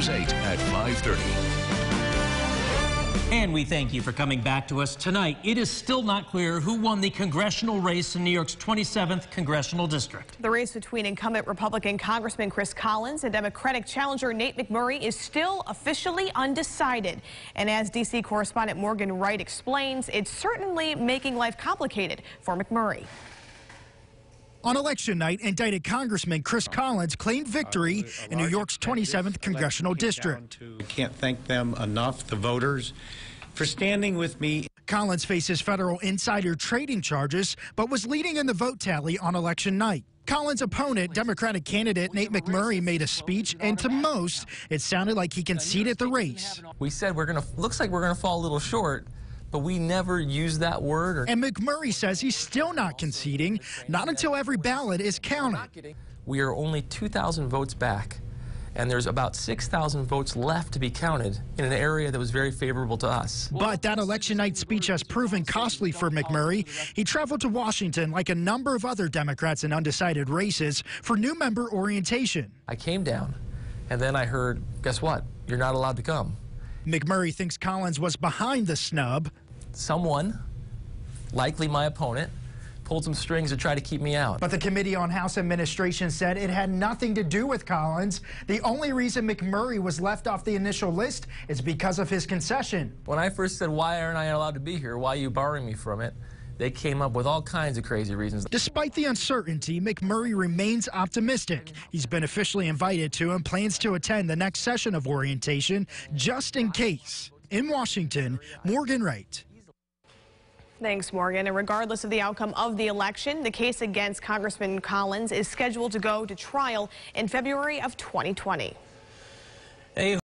News 8 at 5:30. And we thank you for coming back to us tonight. It is still not clear who won the congressional race in New York's 27th congressional district. The race between incumbent Republican Congressman Chris Collins and Democratic challenger Nate McMurray is still officially undecided. And as D.C. correspondent Morgan Wright explains, it's certainly making life complicated for McMurray. On election night, indicted Congressman Chris Collins claimed victory in New York's 27th congressional district. I can't thank them enough, the voters, for standing with me. Collins faces federal insider trading charges, but was leading in the vote tally on election night. Collins' opponent, Democratic candidate Nate McMurray, made a speech, and to most, it sounded like he conceded the race. We said looks like we're gonna fall a little short, but we never used that word. And McMurray says he's still not conceding, not until every ballot is counted. We are only 2,000 votes back, and there's about 6,000 votes left to be counted in an area that was very favorable to us. But that election night speech has proven costly for McMurray. He traveled to Washington, like a number of other Democrats in undecided races, for new member orientation. I came down, and then I heard, guess what? You're not allowed to come. McMurray thinks Collins was behind the snub. Someone, likely my opponent, pulled some strings to try to keep me out. But the Committee on House Administration said it had nothing to do with Collins. The only reason McMurray was left off the initial list is because of his concession. When I first said, why aren't I allowed to be here? Why are you barring me from it? They came up with all kinds of crazy reasons. Despite the uncertainty, McMurray remains optimistic. He's been officially invited to and plans to attend the next session of orientation just in case. In Washington, Morgan Wright. Thanks, Morgan. And regardless of the outcome of the election, the case against Congressman Collins is scheduled to go to trial in February of 2020.